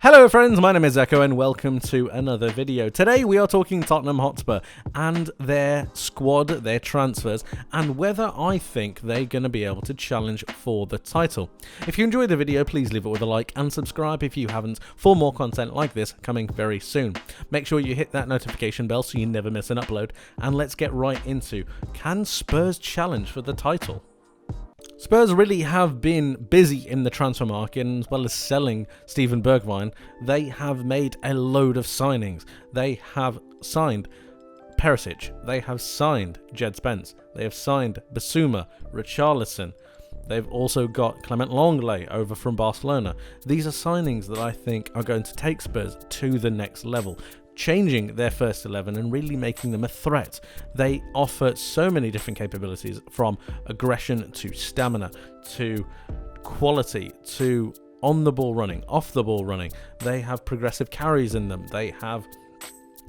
Hello friends, my name is Zekko and welcome to another video. Today we are talking Tottenham Hotspur and their squad, their transfers, and whether I think they're going to be able to challenge for the title. If you enjoyed the video, please leave it with a like and subscribe if you haven't for more content like this coming very soon. Make sure you hit that notification bell so you never miss an upload, and let's get right into, can Spurs challenge for the title? Spurs really have been busy in the transfer market, and as well as selling Steven Bergwijn, they have made a load of signings. They have signed Perisic, they have signed Jed Spence, they have signed Bissouma, Richarlison. They've also got Clement Lenglet over from Barcelona. These are signings that I think are going to take Spurs to the next level, changing their first 11 and really making them a threat. They offer so many different capabilities, from aggression to stamina to quality to on the ball running, off the ball running. They have progressive carries in them. They have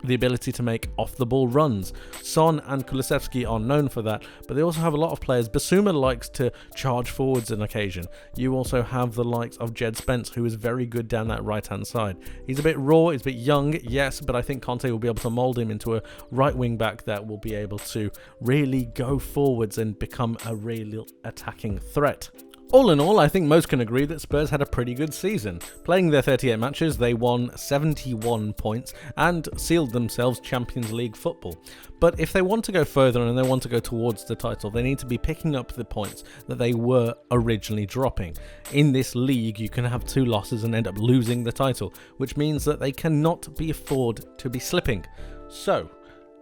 the ability to make off-the-ball runs. Son and Kulusevski are known for that, but they also have a lot of players. Bissouma likes to charge forwards on occasion. You also have the likes of Jed Spence, who is very good down that right-hand side. He's a bit raw, he's a bit young, yes, but I think Conte will be able to mould him into a right wing-back that will be able to really go forwards and become a real attacking threat. All in all, I think most can agree that Spurs had a pretty good season. Playing their 38 matches, they won 71 points and sealed themselves Champions League football. But if they want to go further and they want to go towards the title, they need to be picking up the points that they were originally dropping. In this league, you can have 2 losses and end up losing the title, which means that they cannot be afford to be slipping. So,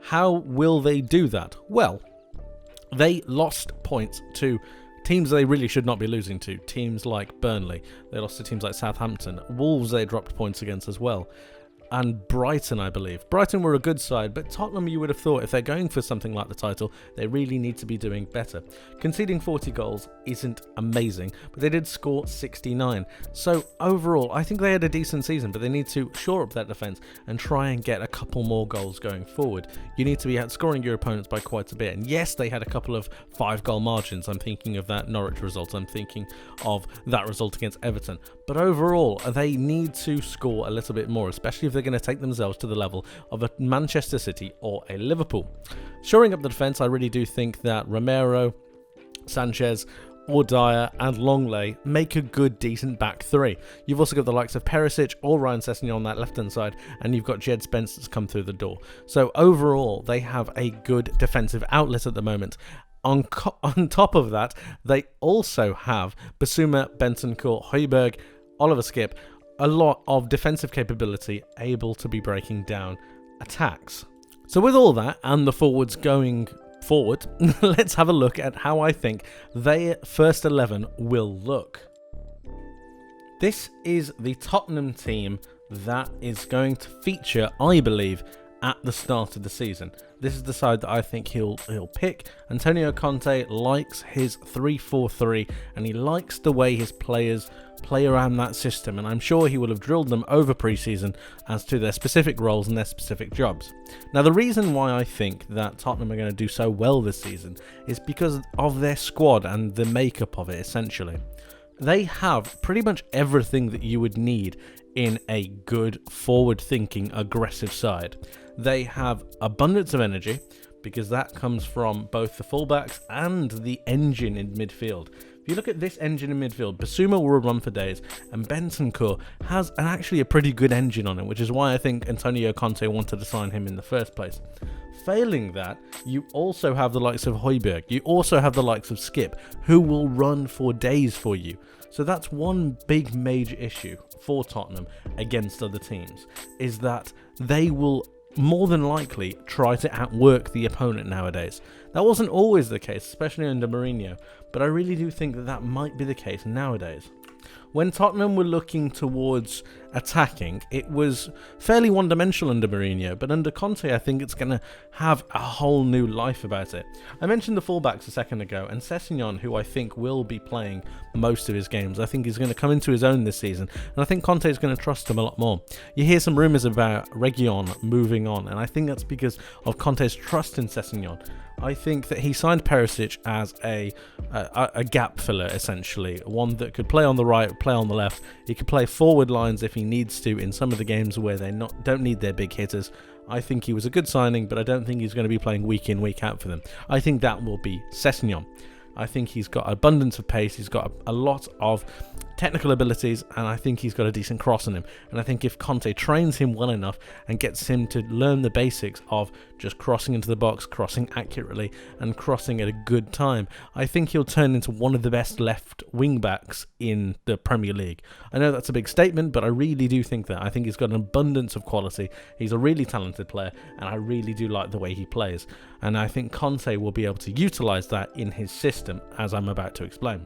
how will they do that? Well, they lost points to teams they really should not be losing to. Teams like Burnley, they lost to teams like Southampton. Wolves they dropped points against as well. And Brighton, I believe. Brighton were a good side, but Tottenham, you would have thought, if they're going for something like the title, they really need to be doing better. Conceding 40 goals isn't amazing, but they did score 69. So overall, I think they had a decent season, but they need to shore up that defence and try and get a couple more goals going forward. You need to be outscoring your opponents by quite a bit. And yes, they had a couple of 5-goal margins. I'm thinking of that Norwich result. I'm thinking of that result against Everton. But overall, they need to score a little bit more, especially if they're going to take themselves to the level of a Manchester City or a Liverpool. Shoring up the defence, I really do think that Romero, Sanchez, Dyer and Lenglet make a good, decent back three. You've also got the likes of Perisic or Ryan Sessegnon on that left-hand side, and you've got Jed Spence that's come through the door. So overall, they have a good defensive outlet at the moment. On top of that, they also have Bissouma, Bentancur, Højbjerg, Oliver Skip, a lot of defensive capability, able to be breaking down attacks. So with all that and the forwards going forward, let's have a look at how I think their first 11 will look. This is the Tottenham team that is going to feature, I believe, at the start of the season. This is the side that I think he'll pick. Antonio Conte likes his 3-4-3, and he likes the way his players play around that system, and I'm sure he will have drilled them over pre-season as to their specific roles and their specific jobs. Now, the reason why I think that Tottenham are going to do so well this season is because of their squad and the makeup of it, essentially. They have pretty much everything that you would need in a good, forward-thinking, aggressive side. They have abundance of energy, because that comes from both the fullbacks and the engine in midfield. If you look at this engine in midfield, Bissouma will run for days, and Bentancur has actually a pretty good engine on it, which is why I think Antonio Conte wanted to sign him in the first place. Failing that, you also have the likes of Højbjerg, you also have the likes of Skip, who will run for days for you. So that's one big major issue for Tottenham against other teams, is that they will more than likely try to outwork the opponent nowadays. That wasn't always the case, especially under Mourinho, but I really do think that that might be the case nowadays. When Tottenham were looking towards attacking, it was fairly one-dimensional under Mourinho, but under Conte I think it's going to have a whole new life about it. I mentioned the fullbacks a second ago, and Sessegnon, who I think will be playing most of his games, I think he's going to come into his own this season, and I think Conte is going to trust him a lot more. You hear some rumours about Reguilón moving on, and I think that's because of Conte's trust in Sessegnon. I think that he signed Perisic as a gap filler, essentially, one that could play on the right, play on the left. He could play forward lines if he needs to in some of the games where they don't need their big hitters. I think he was a good signing, but I don't think he's going to be playing week in, week out for them. I think that will be Sessegnon. I think he's got abundance of pace, he's got a lot of technical abilities, and I think he's got a decent cross in him. And I think if Conte trains him well enough and gets him to learn the basics of just crossing into the box, crossing accurately, and crossing at a good time, I think he'll turn into one of the best left wing backs in the Premier League. I know that's a big statement, but I really do think that. I think he's got an abundance of quality. He's a really talented player, and I really do like the way he plays. And I think Conte will be able to utilise that in his system, as I'm about to explain.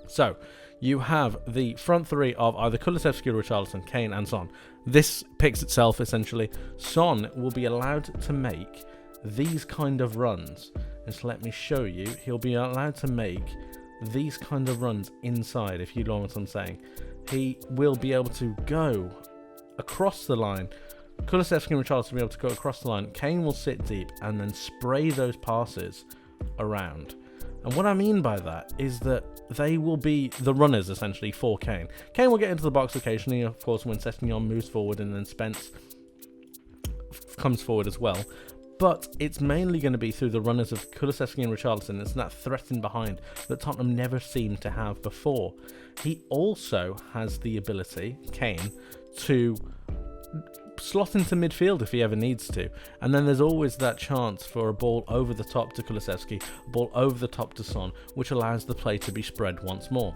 So, you have the front three of either Kulusevski, Richarlison, Kane and Son. This picks itself, essentially. Son will be allowed to make these kind of runs. Just let me show you. He'll be allowed to make these kind of runs inside, if you know what I'm saying. He will be able to go across the line. Kulusevski and Richarlison will be able to go across the line. Kane will sit deep and then spray those passes around. And what I mean by that is that they will be the runners, essentially, for Kane. Kane will get into the box occasionally, of course, when Sessegnon moves forward, and then Spence comes forward as well. But it's mainly going to be through the runners of Kulusevski and Richarlison. It's that threat in behind that Tottenham never seemed to have before. He also has the ability, Kane, to slot into midfield if he ever needs to, and then there's always that chance for a ball over the top to Kulusevski, a ball over the top to Son, which allows the play to be spread once more.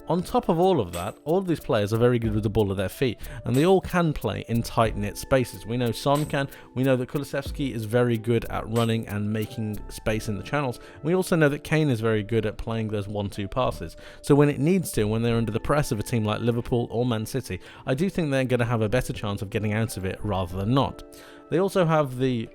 On top of all of that, all of these players are very good with the ball at their feet, and they all can play in tight-knit spaces. We know Son can, we know that Kulusevski is very good at running and making space in the channels. We also know that Kane is very good at playing those 1-2 passes. So when it needs to, when they're under the press of a team like Liverpool or Man City, I do think they're going to have a better chance of getting out of it rather than not. They also have the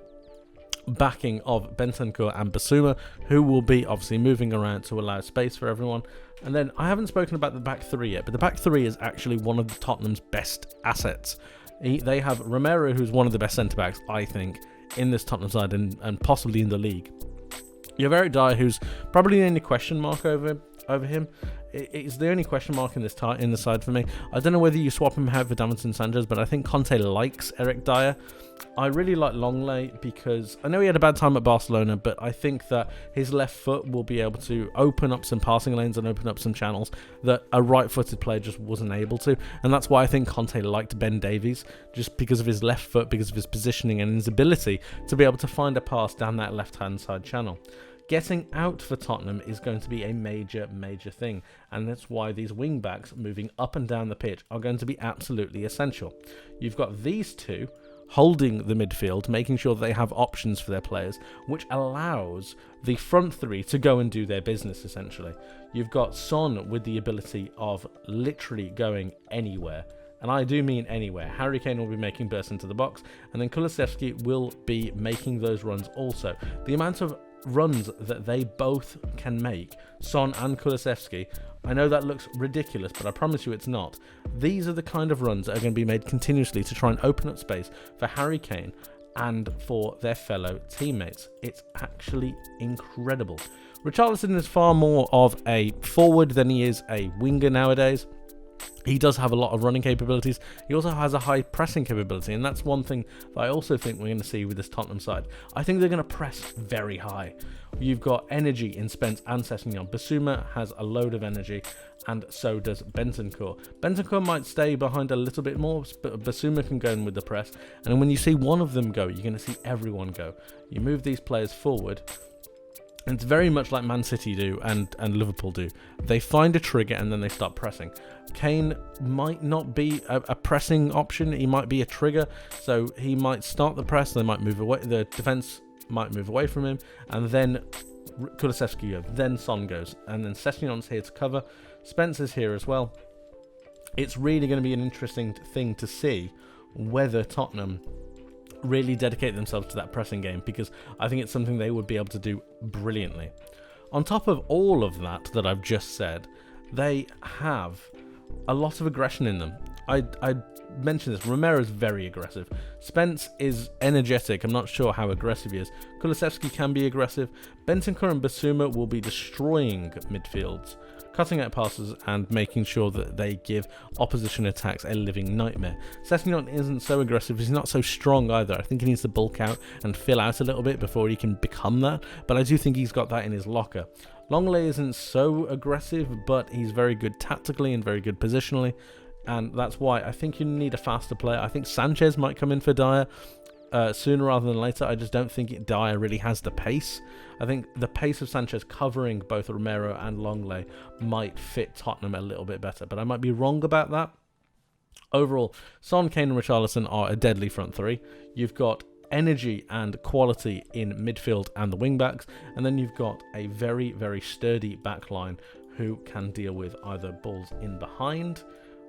backing of Bentancur and Basuma, who will be obviously moving around to allow space for everyone. And then I haven't spoken about the back three yet, but the back three is actually one of Tottenham's best assets. They have Romero, who's one of the best centre-backs, I think, in this Tottenham side and possibly in the league. You have Eric Dyer, who's probably the only question mark over him. It's the only question mark in the side for me. I don't know whether you swap him out for Davinson Sanchez, but I think Conte likes Eric Dyer. I really like Longley because I know he had a bad time at Barcelona, but I think that his left foot will be able to open up some passing lanes and open up some channels that a right-footed player just wasn't able to. And that's why I think Conte liked Ben Davies, just because of his left foot, because of his positioning and his ability to be able to find a pass down that left-hand side channel. Getting out for Tottenham is going to be a major thing, and that's why these wing-backs moving up and down the pitch are going to be absolutely essential. You've got these two holding the midfield, making sure that they have options for their players, which allows the front three to go and do their business, essentially. You've got Son with the ability of literally going anywhere, and I do mean anywhere. Harry Kane will be making bursts into the box, and then Kulusevski will be making those runs also. The amount of runs that they both can make, Son and Kulusevski, I know that looks ridiculous, but I promise you it's not. These are the kind of runs that are going to be made continuously to try and open up space for Harry Kane and for their fellow teammates. It's actually incredible. Richarlison is far more of a forward than he is a winger nowadays. He does have a lot of running capabilities. He also has a high pressing capability, and that's one thing that I also think we're going to see with this Tottenham side. I think they're going to press very high. You've got energy in Spence and Sessegnon. Basuma has a load of energy, and so does Bentancur. Bentancur might stay behind a little bit more, but Basuma can go in with the press. And when you see one of them go, you're going to see everyone go. You move these players forward, and it's very much like Man City do and Liverpool do. They find a trigger and then they start pressing. Kane might not be a pressing option. He might be a trigger. So he might start the press. They might move away. The defense might move away from him. And then Kulusevski goes. Then Son goes. And then Sessegnon's here to cover. Spencer's here as well. It's really going to be an interesting thing to see whether Tottenham really dedicate themselves to that pressing game, because I think it's something they would be able to do brilliantly. On top of all of that I've just said, they have a lot of aggression in them. I mentioned this. Romero's very aggressive. Spence is energetic. I'm not sure how aggressive he is. Kulusevski can be aggressive. Bentancur and Basuma will be destroying midfields. cutting out passes and making sure that they give opposition attacks a living nightmare. Sessegnon isn't so aggressive, he's not so strong either. I think he needs to bulk out and fill out a little bit before he can become that, but I do think he's got that in his locker. Longley isn't so aggressive, but he's very good tactically and very good positionally, and that's why I think you need a faster player. I think Sanchez might come in for Dyer sooner rather than later. I just don't think Dyer really has the pace. I think the pace of Sanchez covering both Romero and Longley might fit Tottenham a little bit better, but I might be wrong about that. Overall, Son, Kane and Richarlison are a deadly front three. You've got energy and quality in midfield and the wing backs, and then you've got a very, very sturdy back line who can deal with either balls in behind.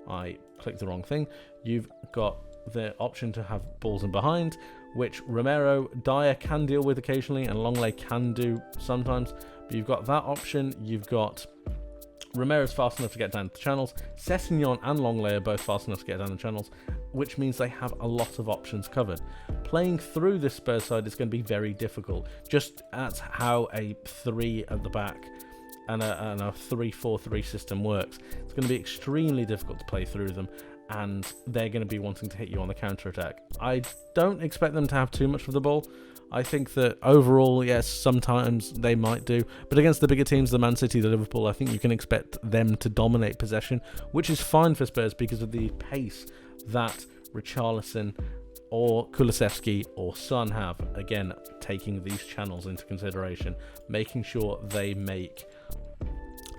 I clicked the wrong thing. You've got the option to have balls in behind, which Romero, Dyer can deal with occasionally and Longley can do sometimes, but you've got that option. You've got Romero's fast enough to get down the channels. Sessegnon and Longley are both fast enough to get down the channels, which means they have a lot of options covered. Playing through this Spurs side is going to be very difficult, just as how a 3 at the back and a 3-4-3 system works. It's going to be extremely difficult to play through them, and they're going to be wanting to hit you on the counter-attack. I don't expect them to have too much of the ball. I think that overall, yes, sometimes they might do, but against the bigger teams, the Man City, the Liverpool, I think you can expect them to dominate possession, which is fine for Spurs because of the pace that Richarlison or Kulusevski or Son have. Again, taking these channels into consideration, making sure they make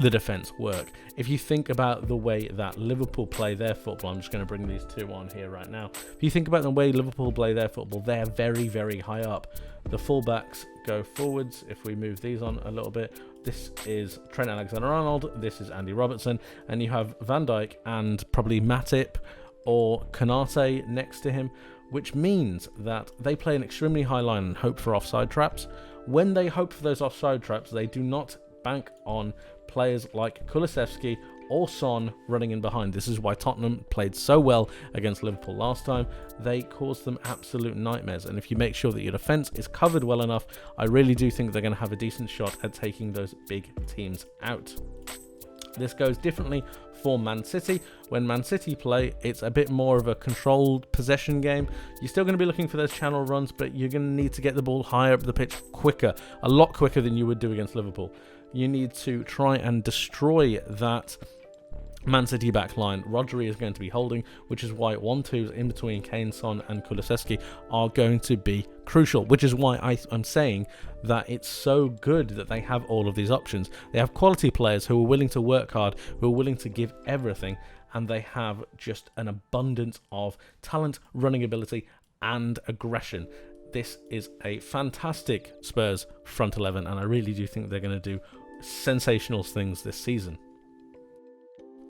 the defense work. If you think about the way that Liverpool play their football, I'm just going to bring these two on here right now. If you think about the way Liverpool play their football, they're very, very high up. The fullbacks go forwards. If we move these on a little bit, this is Trent Alexander-Arnold, this is Andy Robertson, and you have Van Dijk and probably Matip or Konate next to him, which means that they play an extremely high line and hope for offside traps. When they hope for those offside traps, they do not bank on players like Kulusevski or Son running in behind. This is why Tottenham played so well against Liverpool last time. They caused them absolute nightmares, and if you make sure that your defence is covered well enough, I really do think they're going to have a decent shot at taking those big teams out. This goes differently for Man City. When Man City play, it's a bit more of a controlled possession game. You're still going to be looking for those channel runs, but you're going to need to get the ball higher up the pitch quicker, a lot quicker than you would do against Liverpool. You need to try and destroy that Man City back line. Rodri is going to be holding, which is why 1-2s in between Kane, Son and Kulusevski are going to be crucial, which is why I'm saying that it's so good that they have all of these options. They have quality players who are willing to work hard, who are willing to give everything, and they have just an abundance of talent, running ability and aggression. This is a fantastic Spurs front 11, and I really do think they're going to do sensational things this season.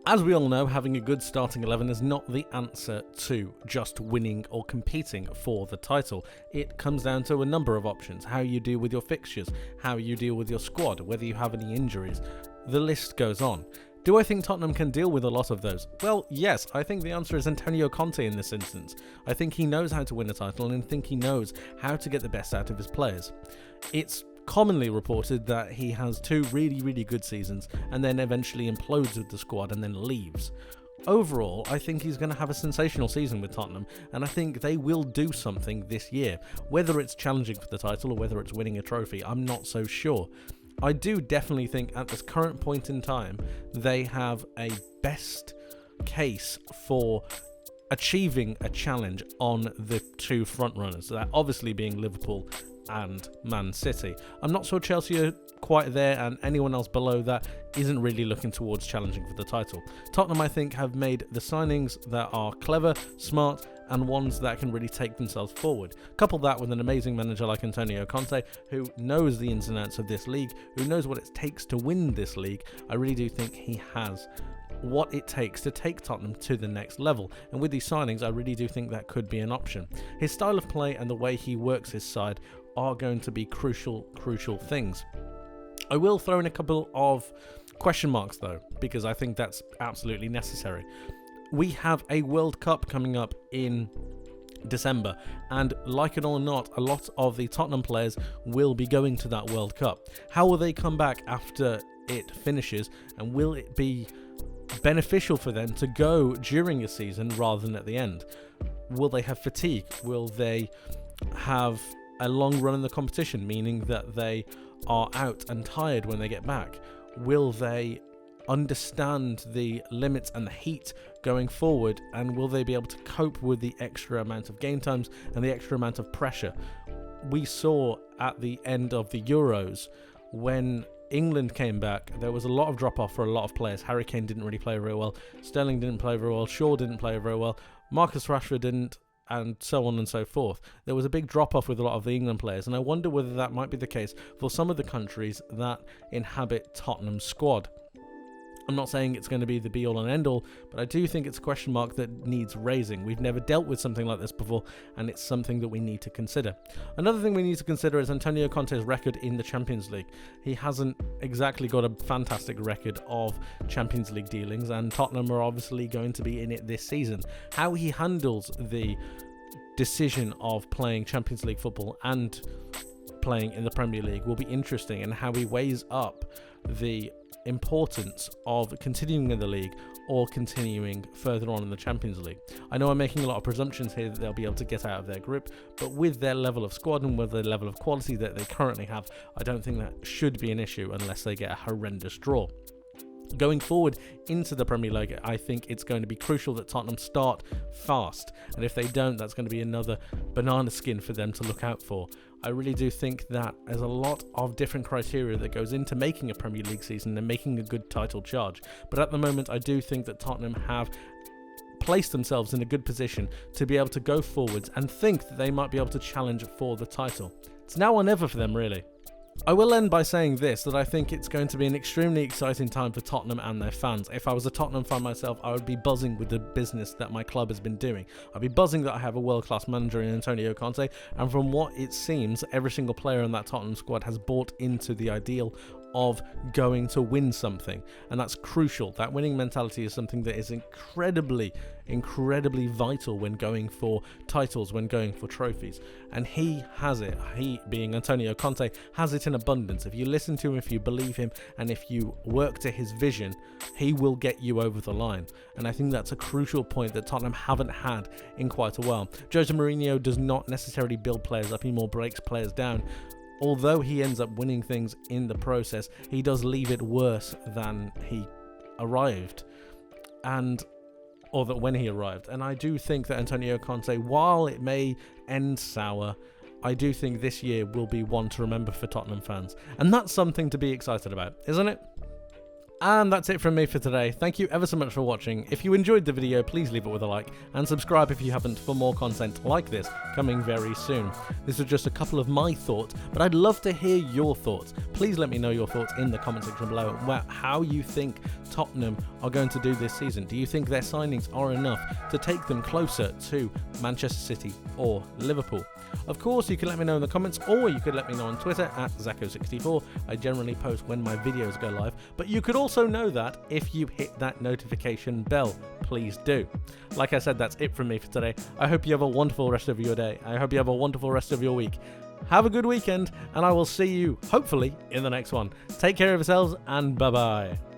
As we all know, having a good starting 11 is not the answer to just winning or competing for the title. It comes down to a number of options: how you deal with your fixtures, how you deal with your squad, whether you have any injuries. The list goes on. Do I think Tottenham can deal with a lot of those? Well, yes, I think the answer is Antonio Conte in this instance. I think he knows how to win a title, and I think he knows how to get the best out of his players. It's commonly reported that he has 2 really, really good seasons and then eventually implodes with the squad and then leaves. Overall, I think he's going to have a sensational season with Tottenham, and I think they will do something this year. Whether it's challenging for the title or whether it's winning a trophy, I'm not so sure. I do definitely think at this current point in time, they have a best case for achieving a challenge on the 2 frontrunners, that obviously being Liverpool and Man City. I'm not sure Chelsea are quite there, and anyone else below that isn't really looking towards challenging for the title. Tottenham, I think, have made the signings that are clever, smart, and ones that can really take themselves forward. Couple that with an amazing manager like Antonio Conte, who knows the ins and outs of this league, who knows what it takes to win this league. I really do think he has what it takes to take Tottenham to the next level, and with these signings I really do think that could be an option. His style of play and the way he works his side are going to be crucial things. I will throw in a couple of question marks though, because I think that's absolutely necessary. We have a World Cup coming up in December, and like it or not, a lot of the Tottenham players will be going to that World Cup. How will they come back after it finishes, and will it be beneficial for them to go during a season rather than at the end? Will they have fatigue? Will they have a long run in the competition, meaning that they are out and tired when they get back? Will they understand the limits and the heat going forward, and will they be able to cope with the extra amount of game times and the extra amount of pressure? We saw at the end of the Euros, when England came back, there was a lot of drop off for a lot of players. Harry Kane didn't really play very well, Sterling didn't play very well, Shaw didn't play very well, Marcus Rashford didn't, and so on and so forth. There was a big drop off with a lot of the England players, and I wonder whether that might be the case for some of the countries that inhabit Tottenham's squad. I'm not saying it's going to be the be-all and end-all, but I do think it's a question mark that needs raising. We've never dealt with something like this before, and it's something that we need to consider. Another thing we need to consider is Antonio Conte's record in the Champions League. He hasn't exactly got a fantastic record of Champions League dealings, and Tottenham are obviously going to be in it this season. How he handles the decision of playing Champions League football and playing in the Premier League will be interesting, and how he weighs up the importance of continuing in the league or continuing further on in the Champions League. I know I'm making a lot of presumptions here that they'll be able to get out of their grip, but with their level of squad and with the level of quality that they currently have, I don't think that should be an issue unless they get a horrendous draw. Going forward into the Premier League, I think it's going to be crucial that Tottenham start fast, and if they don't, that's going to be another banana skin for them to look out for. I really do think that there's a lot of different criteria that goes into making a Premier League season and making a good title charge, but at the moment I do think that Tottenham have placed themselves in a good position to be able to go forwards and think that they might be able to challenge for the title. It's now or never for them, really. I will end by saying this, that I think it's going to be an extremely exciting time for Tottenham and their fans. If I was a Tottenham fan myself, I would be buzzing with the business that my club has been doing. I'd be buzzing that I have a world-class manager in Antonio Conte, and from what it seems, every single player in that Tottenham squad has bought into the ideal of going to win something, and that's crucial. That winning mentality is something that is incredibly vital when going for titles, when going for trophies, and he has it. He, being Antonio Conte, has it in abundance. If you listen to him, if you believe him, and if you work to his vision, he will get you over the line, and I think that's a crucial point that Tottenham haven't had in quite a while. Jose Mourinho does not necessarily build players up, he more breaks players down. Although he ends up winning things in the process, he does leave it worse than he arrived, or that when he arrived. And I do think that Antonio Conte, while it may end sour, I do think this year will be one to remember for Tottenham fans. And that's something to be excited about, isn't it? And that's it from me for today. Thank you ever so much for watching. If you enjoyed the video, please leave it with a like, and subscribe if you haven't for more content like this coming very soon. This was just a couple of my thoughts, but I'd love to hear your thoughts. Please let me know your thoughts in the comment section below about how you think Tottenham are going to do this season. Do you think their signings are enough to take them closer to Manchester City or Liverpool? Of course, you can let me know in the comments, or you could let me know on Twitter at Zekko64. I generally post when my videos go live, but you could also know that if you hit that notification bell. Please do. Like I said, that's it from me for today. I hope you have a wonderful rest of your day. I hope you have a wonderful rest of your week. Have a good weekend, and I will see you, hopefully, in the next one. Take care of yourselves, and bye-bye.